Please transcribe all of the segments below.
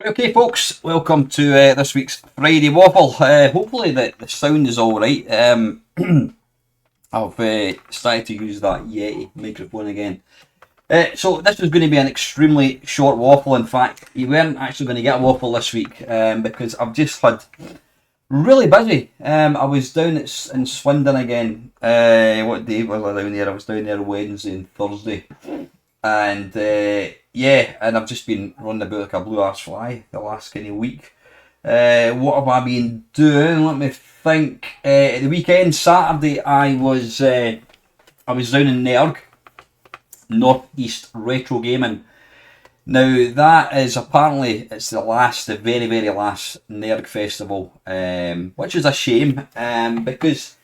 Okay, folks, welcome to this week's Friday Waffle. Hopefully the sound is alright. I've started to use that Yeti microphone again. So this was going to be an extremely short waffle. In fact, you weren't actually going to get a waffle this week because I've just had really busy. I was down in Swindon again. What day was I down there? I was down there Wednesday and Thursday. And and I've just been running about like a blue arse fly the last kind of week. What have I been doing? Let me think. At the weekend, Saturday, I was down in Nerg, North East Retro Gaming. Now that is apparently it's the very very last Nerg festival, which is a shame because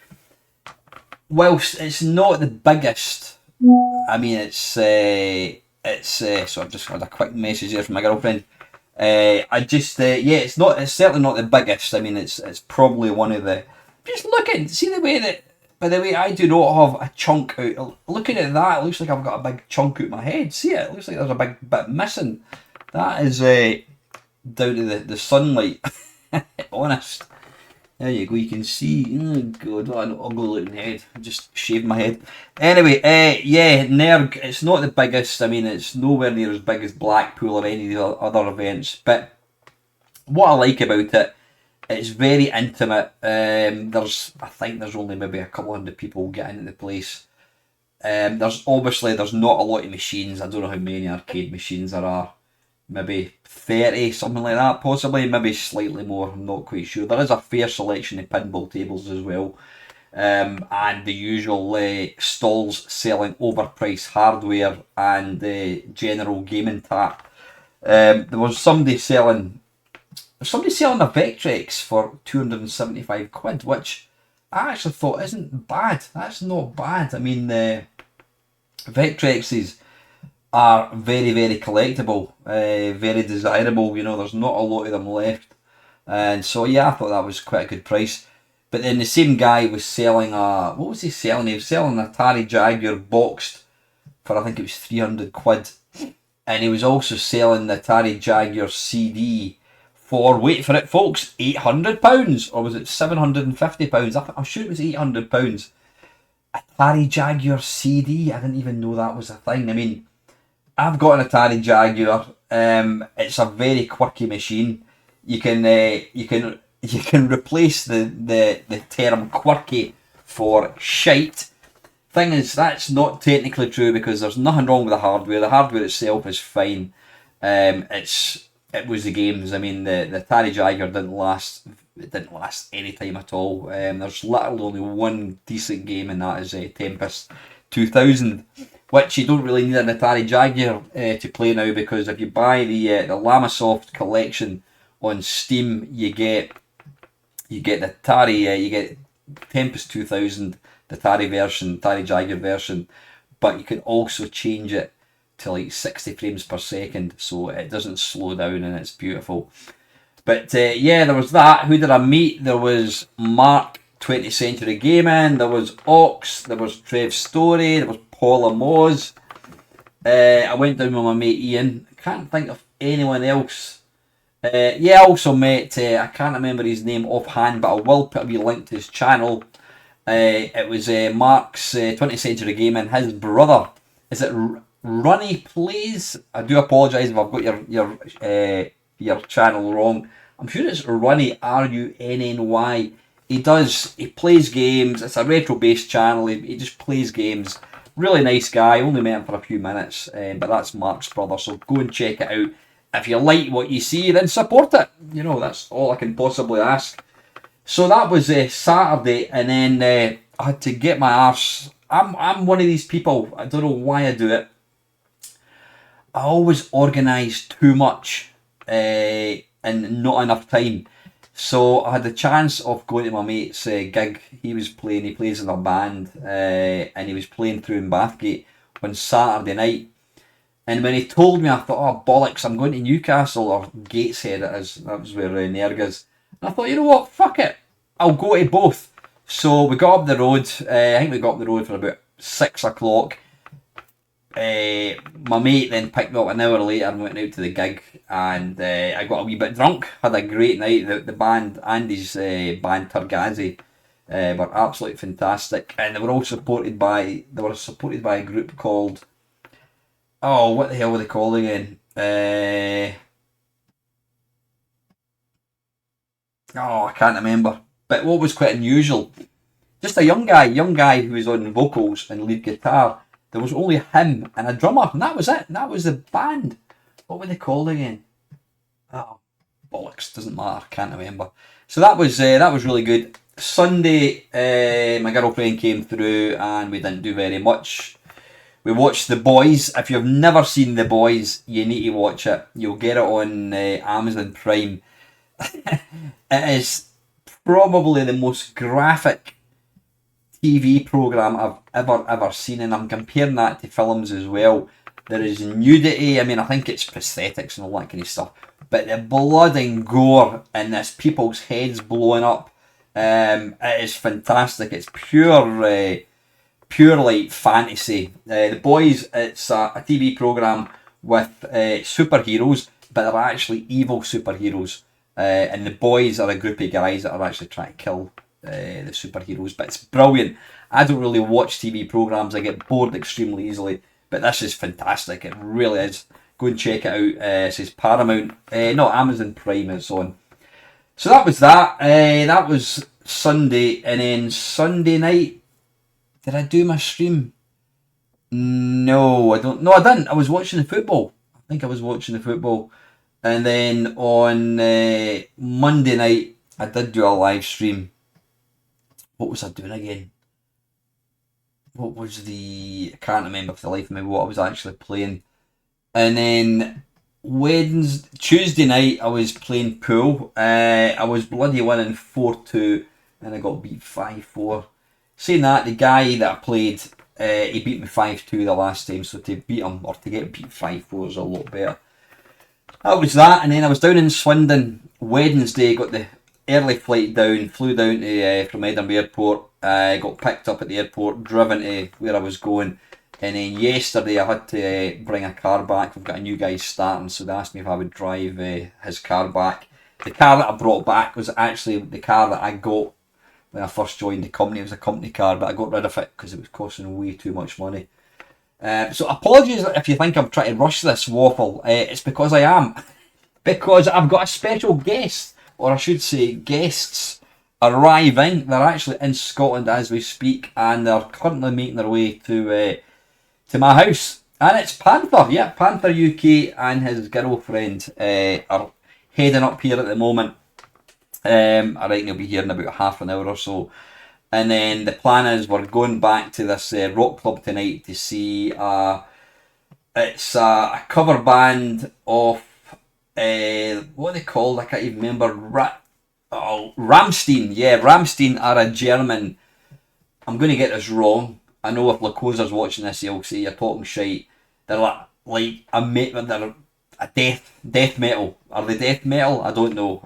whilst it's not the biggest. I mean, so I've just had a quick message here from my girlfriend. It's certainly not the biggest. I mean, it's probably one of the. Just see the way that. By the way, I do not have a chunk out. Looking at that, it looks like I've got a big chunk out my head. See it? It looks like there's a big bit missing. That is down to the sunlight. Honest. There you go, you can see. Oh god, what an ugly looking head. I just shaved my head. Anyway, Nerg, it's not the biggest. I mean, it's nowhere near as big as Blackpool or any of the other events. But what I like about it, it's very intimate. I think there's only maybe a couple hundred people getting into the place. There's not a lot of machines. I don't know how many arcade machines there are. Maybe 30, something like that, possibly, maybe slightly more, I'm not quite sure. There is a fair selection of pinball tables as well, and the usual stalls selling overpriced hardware and general gaming tap. There was somebody selling a Vectrex for 275 quid, which I actually thought isn't bad. That's not bad. I mean, Vectrexes are very, very collectible, very desirable. You know, there's not a lot of them left. And so, yeah, I thought that was quite a good price. But then the same guy was selling what was he selling? He was selling an Atari Jaguar boxed for, I think it was 300 quid. And he was also selling the Atari Jaguar CD for, wait for it folks, £800. Or was it £750? I'm sure it was £800. Atari Jaguar CD, I didn't even know that was a thing. I mean, I've got an Atari Jaguar. It's a very quirky machine. You can replace the term quirky for shite. Thing is, that's not technically true because there's nothing wrong with the hardware. The hardware itself is fine. It was the games. I mean, the Atari Jaguar didn't last any time at all. There's literally only one decent game, and that is Tempest 2000. Which you don't really need an Atari Jaguar to play now, because if you buy the Lamasoft collection on Steam, you get the Atari, you get Tempest 2000, the Atari version, Atari Jaguar version, but you can also change it to like 60 frames per second, so it doesn't slow down and it's beautiful. But there was that. Who did I meet? There was Mark, 20th Century Gaming, there was Ox, there was Trev Story, there was Paula Moz. I went down with my mate Ian. I can't think of anyone else. I also met, I can't remember his name offhand, but I will put a wee link to his channel. It was Mark's 20th Century Gaming, his brother. Is it Runny Plays? I do apologise if I've got your channel wrong. I'm sure it's Runny, Runny. He plays games. It's a retro based channel. He just plays games. Really nice guy. Only met him for a few minutes, but that's Mark's brother. So go and check it out. If you like what you see, then support it. You know, that's all I can possibly ask. So that was Saturday, and then I had to get my arse. I'm one of these people. I don't know why I do it. I always organise too much and not enough time. So I had the chance of going to my mate's gig. He plays in a band, and he was playing through in Bathgate on Saturday night. And when he told me, I thought, oh bollocks, I'm going to Newcastle, or Gateshead it is. That was where Nerg is. And I thought, you know what, fuck it, I'll go to both. So we got up the road. I think we got up the road for about 6 o'clock. my mate then picked me up an hour later and went out to the gig, and I got a wee bit drunk. Had a great night. The band, Andy's band Turgazi, were absolutely fantastic, and they were supported by a group called, oh, what the hell were they called again? Oh, I can't remember. But what was quite unusual, just a young guy who was on vocals and lead guitar. There was only him and a drummer, and that was it. That was the band. What were they called again? Oh, bollocks, doesn't matter, can't remember. So that was really good. Sunday, my girlfriend came through and we didn't do very much. We watched The Boys. If you've never seen The Boys, you need to watch it. You'll get it on Amazon Prime. It is probably the most graphic TV programme I've ever seen, and I'm comparing that to films as well. There is nudity, I mean, I think it's prosthetics and all that kind of stuff, but the blood and gore and this people's heads blowing up, it is fantastic. It's pure like fantasy. The Boys, it's a TV programme with superheroes, but they're actually evil superheroes. And the boys are a group of guys that are actually trying to kill the superheroes. But it's brilliant. I don't really watch TV programmes. I get bored extremely easily. But this is fantastic. It really is. Go and check it out. It says Paramount. No, Amazon Prime is on. So that was that. That was Sunday. And then Sunday night, did I do my stream? No, I don't. No, I didn't. I was watching the football. I think I was watching the football. And then on Monday night, I did do a live stream. What was I doing again? What was I can't remember for the life of me what I was actually playing. And then Tuesday night, I was playing pool. I was bloody winning 4-2, and I got beat 5-4. Saying that, the guy that I played, he beat me 5-2 the last time, so to beat him, or to get beat 5-4 is a lot better. That was that, and then I was down in Swindon Wednesday, got the early flight down, flew down to from Edinburgh Airport, got picked up at the airport, driven to where I was going, and then yesterday I had to bring a car back. We've got a new guy starting, so they asked me if I would drive his car back. The car that I brought back was actually the car that I got when I first joined the company. It was a company car, but I got rid of it because it was costing way too much money. So apologies if you think I'm trying to rush this waffle. It's because I am. Because I've got a special guest, or I should say guests, arriving. They're actually in Scotland as we speak, and they're currently making their way to my house. And it's Panther, yeah, Panther UK and his girlfriend are heading up here at the moment. I reckon they'll be here in about half an hour or so. And then the plan is we're going back to this rock club tonight to see it's a cover band of what are they called? I can't even remember. Rammstein. Yeah, Rammstein are a German. I'm going to get this wrong. I know if Lacosa's watching this, he'll say you're talking shite. They're like they're a death metal. Are they death metal? I don't know.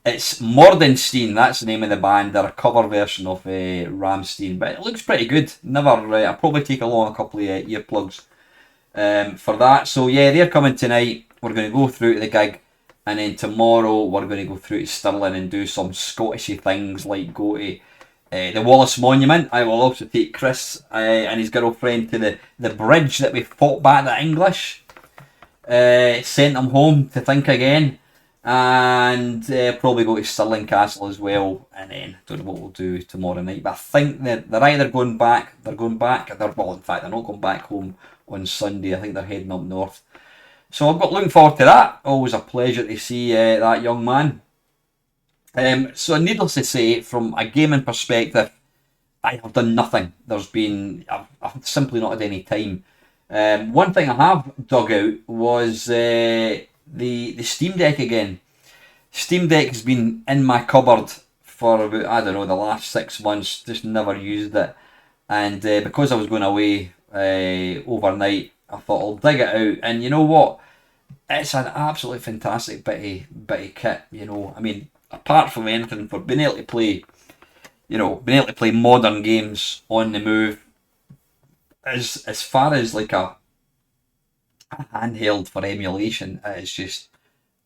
It's Mordenstein, that's the name of the band. They're a cover version of Rammstein, but it looks pretty good. I'll probably take along a couple of earplugs for that. So yeah, they're coming tonight. We're going to go through to the gig, and then tomorrow we're going to go through to Stirling and do some Scottishy things like go to the Wallace Monument. I will also take Chris and his girlfriend to the bridge that we fought back at English. Sent them home to think again. And probably go to Stirling Castle as well, and then don't know what we'll do tomorrow night. But I think they're either going back. They're in fact they're not going back home on Sunday. I think they're heading up north. So I've got looking forward to that. Always a pleasure to see that young man. So needless to say, from a gaming perspective, I have done nothing. I've simply not had any time. One thing I have dug out was the Steam Deck again. Steam Deck has been in my cupboard for about, I don't know, the last 6 months, just never used it. And because I was going away overnight, I thought I'll dig it out. And you know what? It's an absolutely fantastic bit of kit, you know. I mean, apart from anything, for being able to play modern games on the move, as far as like a handheld for emulation, it's just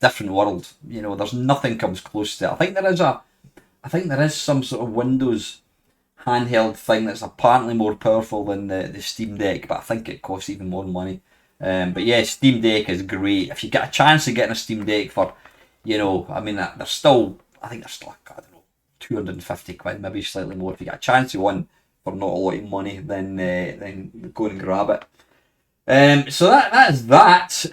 different world. You know, there's nothing comes close to it. I think there is some sort of Windows handheld thing that's apparently more powerful than the Steam Deck, but I think it costs even more money. But yeah, Steam Deck is great. If you get a chance of getting a Steam Deck for, you know, I mean, they're still, I think they're still, I don't know, 250 quid, maybe slightly more. If you get a chance of one for not a lot of money, then go and grab it. So that's that.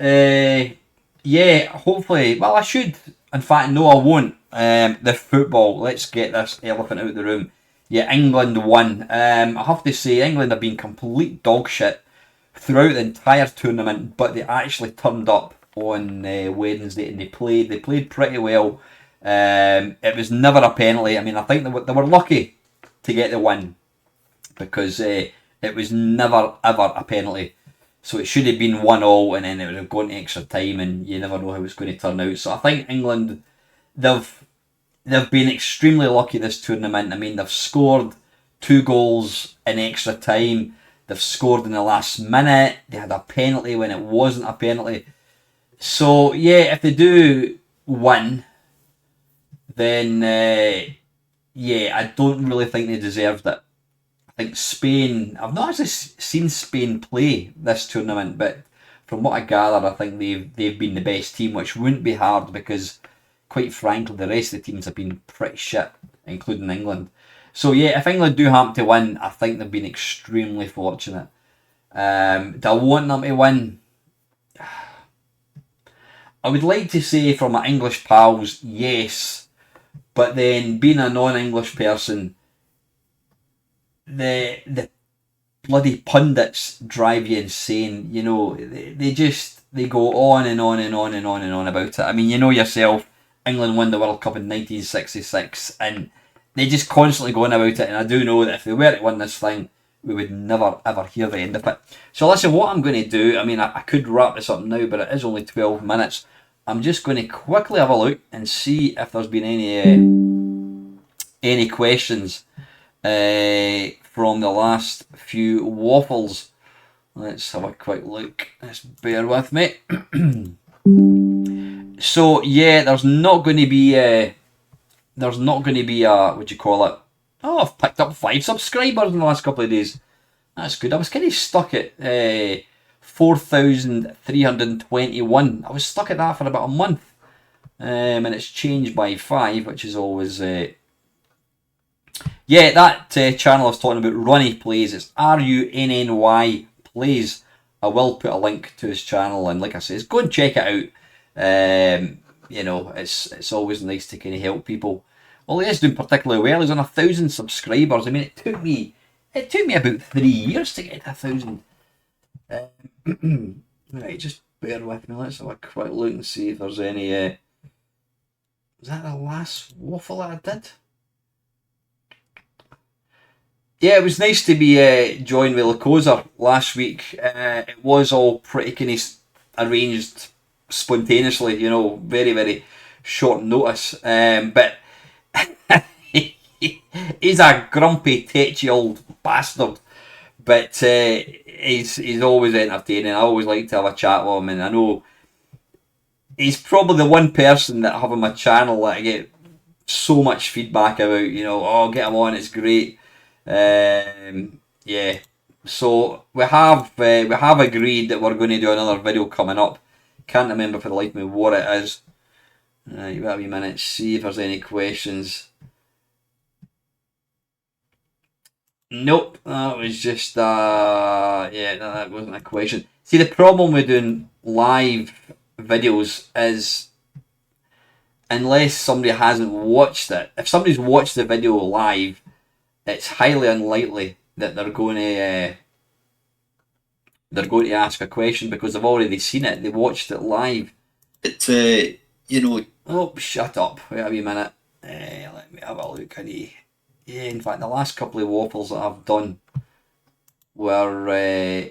Yeah, hopefully, well, I should, in fact, no, I won't. The football, let's get this elephant out of the room. Yeah, England won. I have to say, England have been complete dog shit throughout the entire tournament, but they actually turned up on Wednesday and they played pretty well. It was never a penalty. I mean, I think they were lucky to get the win because it was never ever a penalty. So it should have been 1-1 and then it would have gone to extra time and you never know how it's going to turn out. So I think England, they've been extremely lucky this tournament. I mean, they've scored 2 goals in extra time. They've scored in the last minute. They had a penalty when it wasn't a penalty. So yeah, if they do win, then yeah, I don't really think they deserved it. I think Spain, I've not actually seen Spain play this tournament, but from what I gather, I think they've been the best team, which wouldn't be hard because, quite frankly, the rest of the teams have been pretty shit, including England. So yeah, if England do happen to win, I think they've been extremely fortunate. Do I want them to win? I would like to say from my English pals, yes, but then being a non-English person, the bloody pundits drive you insane. You know, they go on and on and on and on and on about it. I mean, you know yourself, England won the World Cup in 1966, and they just constantly go on about it. And I do know that if they were to win this thing, we would never ever hear the end of it. So listen, what I'm going to do, I mean, I could wrap this up now, but it is only 12 minutes. I'm just going to quickly have a look and see if there's been any questions from the last few waffles. Let's have a quick look. Just bear with me. So yeah, there's not going to be a what do you call it? Oh, I've picked up 5 subscribers in the last couple of days. That's good. I was kind of stuck at 4,321. I was stuck at that for about a month, and it's changed by 5, which is always. Yeah, that channel I was talking about, Runny Plays. It's RUNNY Plays. I will put a link to his channel, and like I say, go and check it out. You know, it's always nice to kind of help people. Well, he is doing particularly well. He's on 1,000 subscribers. I mean, it took me about 3 years to get to 1,000. Right, just bear with me. Let's have a quick look and see if there's any. Was that the last waffle that I did? Yeah, it was nice to be joined with Lacosa last week. It was all pretty kind of arranged spontaneously, you know, very, very short notice. But he's a grumpy, tetchy old bastard. But he's always entertaining. I always like to have a chat with him, and I know he's probably the one person that I have on my channel that I get so much feedback about. You know, oh, get him on, it's great. Yeah, so we have agreed that we're going to do another video coming up. Can't remember for the life of me what it is. Right, wait a wee minute, see if there's any questions. Nope, that was just yeah, no, that wasn't a question. See, the problem with doing live videos is unless somebody hasn't watched it. If somebody's watched the video live, it's highly unlikely that they're going to ask a question because they've already seen it. They watched it live. It you know. Oh, shut up! Wait a wee minute. Let me have a look. Yeah, in fact, the last couple of waffles that I've done were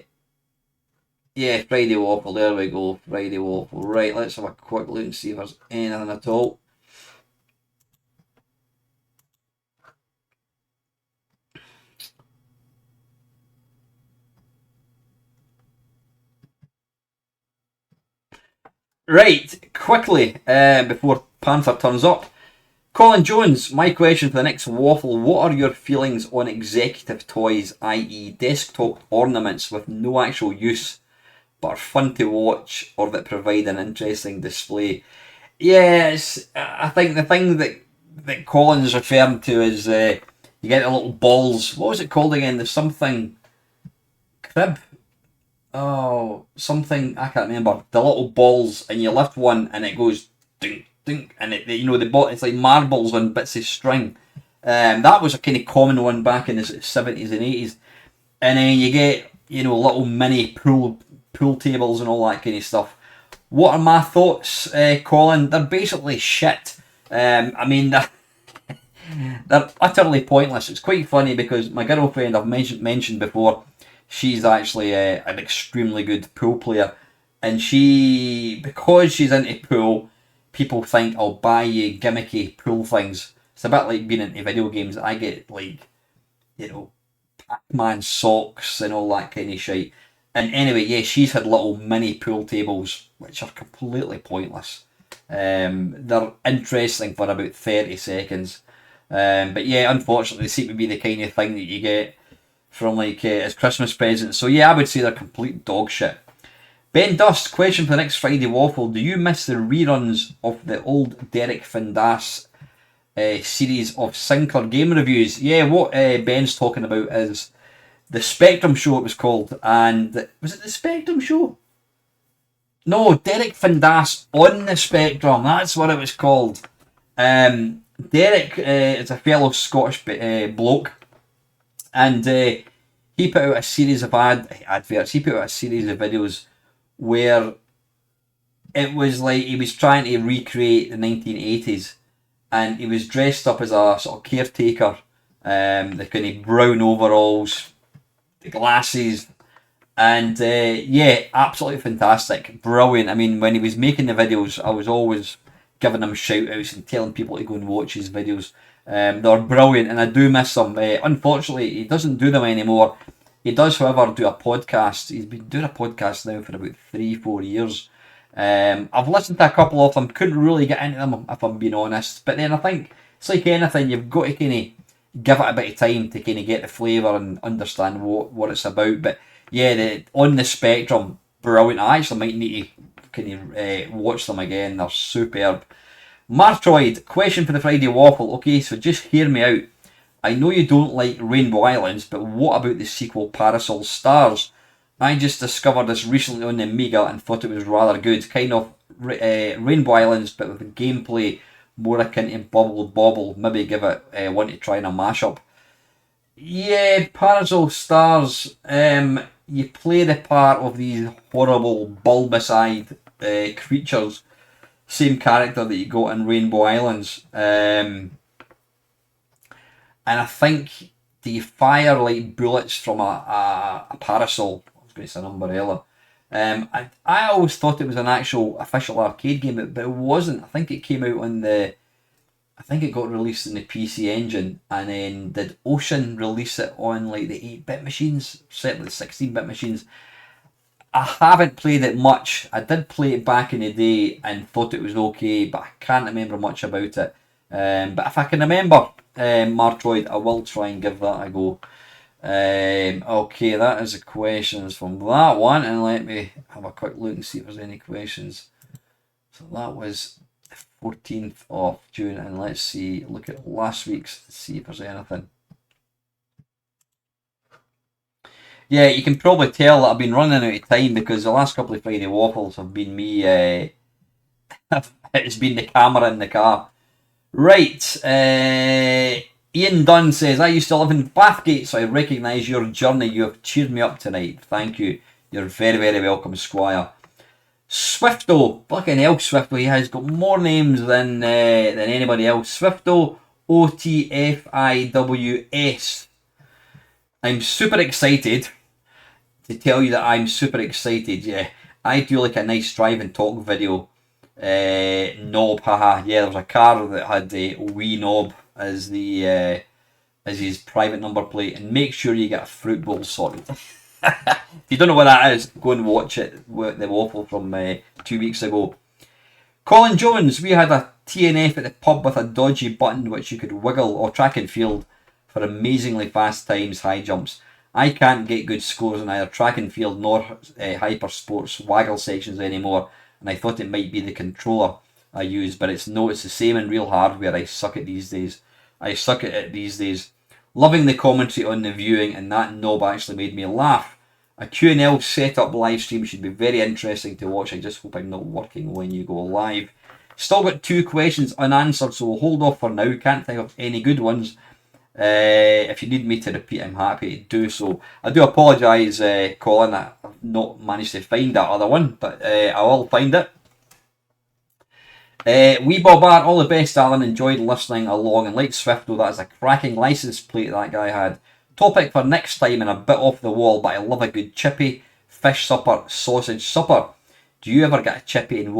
yeah, Friday Waffle. There we go, Friday Waffle. Right, let's have a quick look and see if there's anything at all. Right, quickly, before Panther turns up. Colin Jones, my question for the next waffle. What are your feelings on executive toys, i.e. desktop ornaments with no actual use but are fun to watch or that provide an interesting display? Yes, I think the thing that Colin's referring to is you get the little balls. What was it called again? There's something crib. Oh, something I can't remember. The little balls, and you lift one, and it goes ding ding, and it's like marbles on bits of string. That was a kind of common one back in the 70s and 80s, and then you get little mini pool tables and all that kind of stuff. What are my thoughts, Colin? They're basically shit. I mean, they're utterly pointless. It's quite funny because my girlfriend I've mentioned before, she's actually an extremely good pool player, and because she's into pool, people think I'll buy you gimmicky pool things. It's a bit like being into video games. I get like, Pac-Man socks and all that kind of shit. And anyway, yeah, she's had little mini pool tables which are completely pointless. They're interesting for about 30 seconds. But yeah, unfortunately, they seem to be the kind of thing that you get from as Christmas presents. So yeah, I would say they're complete dog shit. Ben Dust, question for the next Friday Waffle. Do you miss the reruns of the old Derek Findas series of Sinclair game reviews? Yeah, what Ben's talking about is the Spectrum Show, it was called. And was it the Spectrum Show? No, Derek Findas on the Spectrum. That's what it was called. Derek is a fellow Scottish bloke, and he put out a series of adverts. He put out a series of videos where it was like he was trying to recreate the 1980s, and he was dressed up as a sort of caretaker, the kind of brown overalls, the glasses, and yeah, absolutely fantastic, brilliant. I mean, when he was making the videos, I was always giving him shout outs and telling people to go and watch his videos. They're brilliant, and I do miss them. Unfortunately, he doesn't do them anymore. He does, however, do a podcast. He's been doing a podcast now for about 3-4 years. I've listened to a couple of them, couldn't really get into them if I'm being honest. But then I think it's like anything, you've got to kind of give it a bit of time to kind of get the flavour and understand what it's about. But yeah, on the Spectrum, brilliant. I actually might need to kind of watch them again. They're superb. Martroid, question for the Friday Waffle. Okay, so just hear me out. I know you don't like Rainbow Islands, but what about the sequel Parasol Stars? I just discovered this recently on the Amiga and thought it was rather good. Kind of Rainbow Islands, but with the gameplay more akin to Bubble Bobble. Maybe give it one to try in a mashup. Yeah, Parasol Stars. You play the part of these horrible bulbous-eyed creatures. Same character that you got in Rainbow Islands. And I think do you fire like bullets from a parasol? I was going to say an umbrella. I always thought it was an actual official arcade game, but it wasn't. I think it came out on I think it got released in the PC Engine, and then did Ocean release it on like the 8-bit machines, certainly the 16-bit machines. I haven't played it much. I did play it back in the day and thought it was okay, but I can't remember much about it. But if I can remember Martroid, I will try and give that a go. Okay, that is the questions from that one, and let me have a quick look and see if there's any questions. So that was the 14th of June, and let's see, look at last week's to see if there's anything. Yeah, you can probably tell that I've been running out of time because the last couple of Friday Waffles have been me. It's been the camera in the car. Right. Ian Dunn says, I used to live in Bathgate, so I recognise your journey. You have cheered me up tonight. Thank you. You're very, very welcome, Squire. Swifto. Fucking hell, Swifto. He has got more names than anybody else. Swifto, OTFIWS. I'm super excited to tell you that I'm super excited. Yeah, I do like a nice drive and talk video. Knob, haha. Yeah, there was a car that had a wee knob as as his private number plate, and make sure you get a fruit bowl sorted. If you don't know what that is, go and watch it. The waffle from 2 weeks ago. Colin Jones, we had a TNF at the pub with a dodgy button which you could wiggle, or track and field, for amazingly fast times, high jumps. I can't get good scores in either track and field nor hyper sports waggle sections anymore, and I thought it might be the controller I use, but it's no, it's the same in real hardware. I suck at these days. Loving the commentary on the viewing, and that knob actually made me laugh. A Q&L setup live stream should be very interesting to watch. I just hope I'm not working when you go live. Still got 2 questions unanswered, so we'll hold off for now. Can't think of any good ones. If you need me to repeat, I'm happy to do so. I do apologise, Colin, I've not managed to find that other one, but I will find it. Wee Bob Art, all the best, Alan. Enjoyed listening along, and like Swifto, that is a cracking license plate that guy had. Topic for next time, and a bit off the wall, but I love a good chippy, fish supper, sausage supper. Do you ever get a chippy, and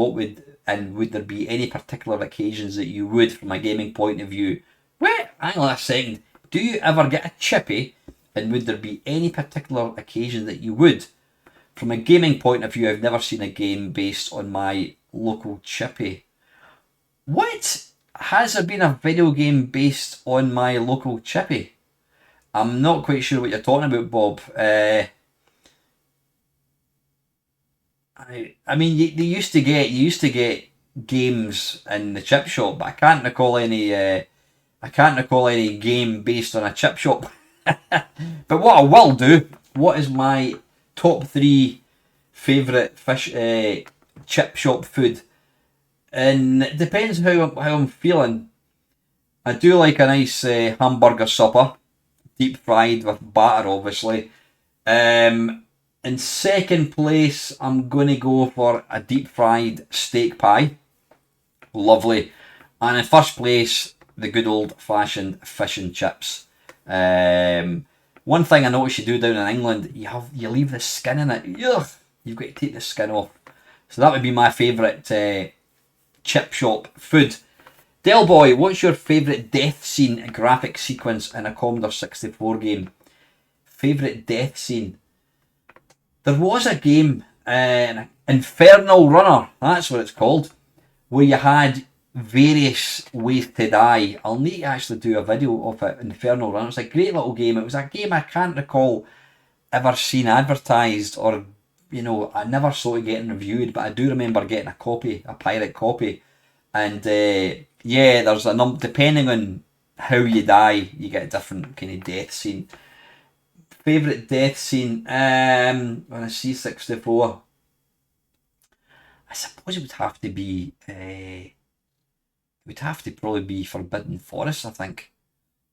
would there be any particular occasions that you would, from a gaming point of view? Wait, hang on a second. Do you ever get a chippy, and would there be any particular occasion that you would? From a gaming point of view, I've never seen a game based on my local chippy. What? Has there been a video game based on my local chippy? I'm not quite sure what you're talking about, Bob. I mean, you used to get games in the chip shop, but I can't recall any game based on a chip shop. But what I will do, what is my top 3 favourite fish chip shop food? And it depends how I'm feeling. I do like a nice hamburger supper, deep fried with batter, obviously. In second place, I'm going to go for a deep fried steak pie. Lovely. And in first place, the good old fashioned fish and chips. One thing I notice you do down in England, you leave the skin in it. Ugh, you've got to take the skin off. So that would be my favourite chip shop food. Del Boy, what's your favourite death scene graphic sequence in a Commodore 64 game? Favourite death scene? There was a game, Infernal Runner, that's what it's called, where you had various ways to die. I'll need to actually do a video of it, Infernal Runner. It's a great little game. It was a game I can't recall ever seen advertised, or, I never saw it getting reviewed, but I do remember getting a pirate copy. And there's a number, depending on how you die, you get a different kind of death scene. Favourite death scene on a C64? I suppose it would have to be probably be Forbidden Forest, I think.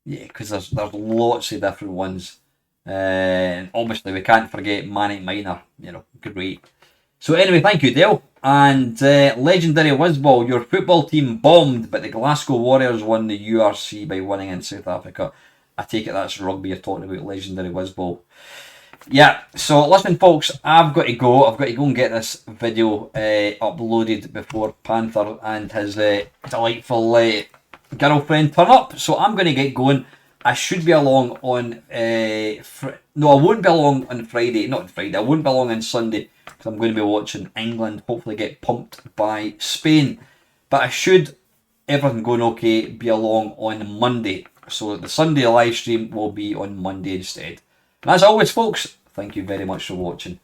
Yeah, because there's lots of different ones. And obviously we can't forget Manic Miner, great. So anyway, thank you, Dale. And legendary Wizzball, your football team bombed, but the Glasgow Warriors won the URC by winning in South Africa. I take it that's rugby you're talking about, legendary Wizzball. Yeah, so listen folks, I've got to go. I've got to go and get this video uploaded before Panther and his delightful girlfriend turn up. So I'm going to get going. I should be along on... I won't be along on Friday. Not on Friday. I won't be along on Sunday, because I'm going to be watching England hopefully get pumped by Spain. But I should, everything going okay, be along on Monday. So the Sunday live stream will be on Monday instead. And as always, folks, thank you very much for watching.